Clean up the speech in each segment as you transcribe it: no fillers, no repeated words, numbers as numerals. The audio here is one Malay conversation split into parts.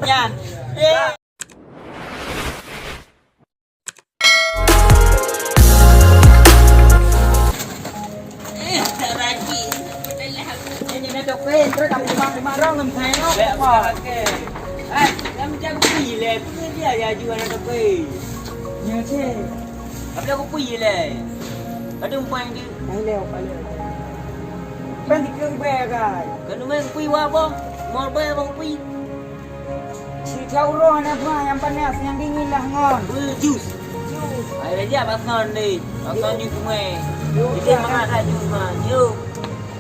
Yan. Yeah. Terus kamu marah ngem saya apa? Yang macam kuih le, punya dia ya jual ada kuih. Ya sih. Apa aku kuih le? Ada umpan dia. Leo. Pen dikir begai. Kan main kuih apa? Mau bayar bang kuih. Si cauro na apa yang panas yang dingin lah ngon. Jus. Ada dia basan ni. Basan jus semua. Kita makan jus mah. Yuk.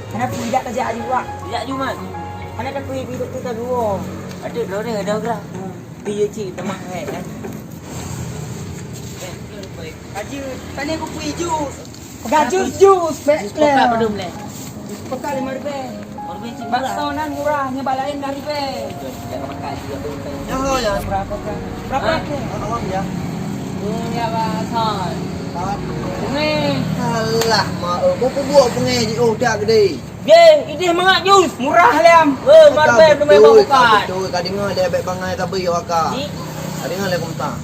Kenapa tidak kerja juga? Tidak juga. Mana tak kuih hidup kita dua. Ada dua ada lah. Dia cik teman kan. Haji, tadi aku kuih jus. Pegang jus. Pegang belum le. Pegang 5 ribu. Bakso nan murahnya balain dari be. Jangan makan dia tu. Ya. Berapa kan? Berapa ke? Ya. Punya bakso. Ini Alah, mak apa buat pengen dah gede. Geng, ini mangak jus murah liam. Marbe tu memang bukan. Tu kadang dia baik bangai tapi waka. Kadang le kumta.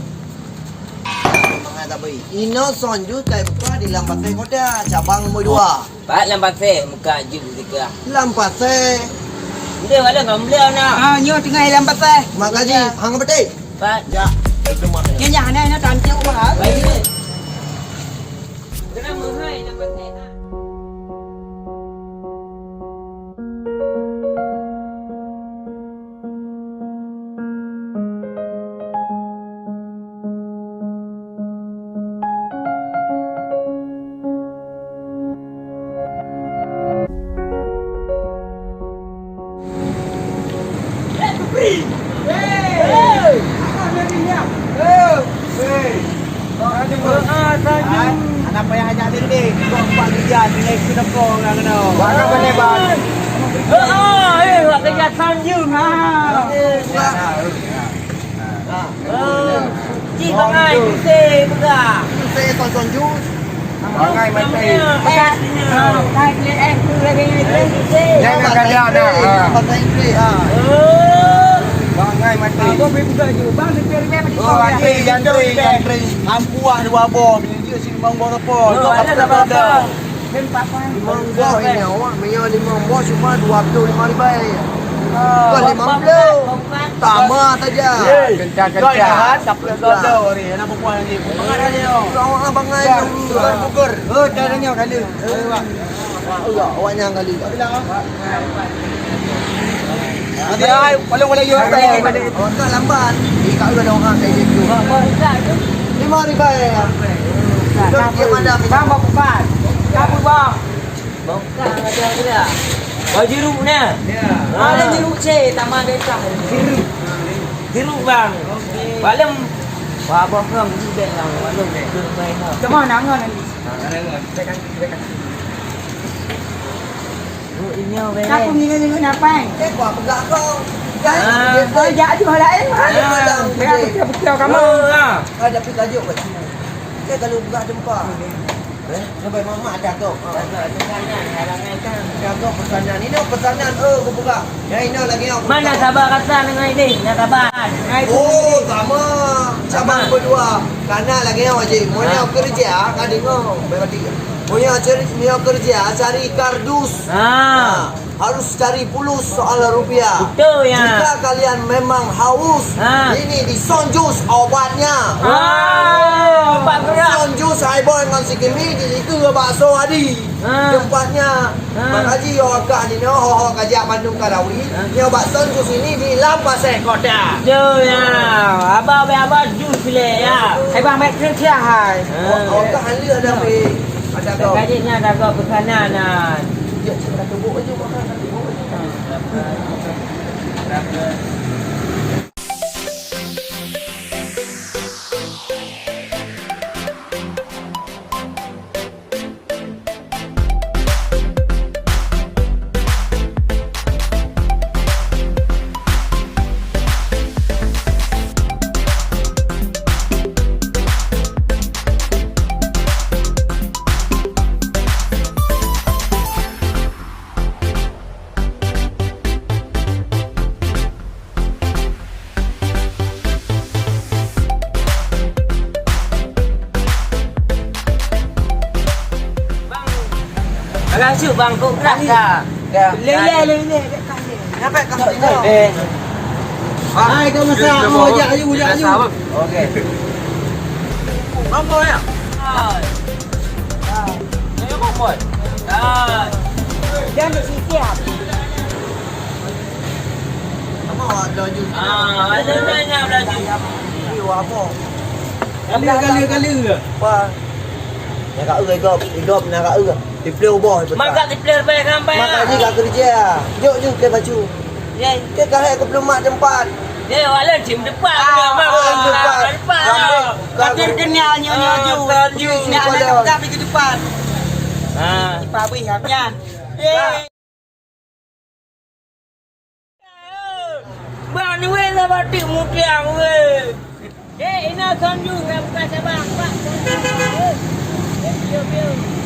Bangai tapi. Ino son jus kai buka di Lampat Kota, cabang nombor 2. Pak lambat se muka jus juga. Lampat Dia ada ngambil nak. Nyo tengah lambat se. Mak gaji, hang betik. Pak. Ya. Itu mak. Kenya ni tancuk bah. Baik. Kenapa hai lambat se? Anak payah ajak dia ni. Kau 4 kerja nilai ku dapur lah kena. Warna belebar. Wak kerja sanjung ha. Ji bangai se buka. Saya tonton jus. Bangai mati. Kai klien tu lagi se. Jangan kerja dah. Bahasa Inggeris ha. Bangai mati. Aku pergi buka je. Bang seperi memang Oh, jantri. Ampuah 2 bom. Dia sini bang bom apa? Ada apa? Ben papa. 5 bom ini awak. Punya 5 bom cuma 25 ribu. Bukan 50. Sama saja. Kencang-kencang. Kapal dodo ni. Nak berpuas ni. Pengarah dia. Awak bangai Bukur. Caranya kali. Awaknya kali. Nanti ai paling yo tai. Awak tak lambat. Kat ada orang kayak gitu. 5 ribu. Dia mana Bang bukan. Kamu bang. Bukan ada dia. Oh jeruk ni. Ada jeruk je, taman desa. Jeruk bang. Balem. Wah bang kan juga yang balem jeruk baik. Cuma nangan ni. Ini apa? Aku ni apa? Kau pegak kau. Kau jadi lain. Dia betul kamu. Ada pergi tajuk kat sini. Kalau buka tempat. Sampai mama ada tu. Ada pesanan. Ini pesanan. Kau buka. Ya ini lagi aku. Mana sabar kata dengan ini? Nak sabar. Oh, sama. Cabang berdua. Karena lagi wajib. Mau kerja kan dengar. Berarti. Mau kerja cari kardus. Harus cari pulus soal rupiah. Betul ya. Jika kalian memang haus, ini di Son Jus obatnya. Obat gerak. Son Jus Highboy dengan si Kimi di situ ke bakso Adi. Tempatnya. Makaji okak di no kaji Bandung Karawi. Yo bakso Jus ini di Lampas Kota. Betul ya. Abah jus le ya. Bang mek kerja hai. Okak hali ada pe. Ada kau. Kajiknya ada kau pesanan. Ya, sudah tunggu aja makan. Rasuk bangkok keras dah. Le. Sampai kat sini. Hai kau masak, mau ajak aju. Okey. Mampu ya? Ini kompor. Jangan siap. Apa ada ju? Ada banyak belaju. Ni apa? Kali. Apa? Nak kat igop nak kat di play ubah. Makan di player bayar sampai. Makan je kat kerja. Jom je ke baju. Ya, Ke kahek ke belum mak tempat. dia wala tim depan. Depan. Katir kenyal nyonya ju. Ni anak tak pergi ke depan. Papi haknya. Bang ni weh lah batik mutiang weh. Ina sonju bukan sabang. Pak. Biar.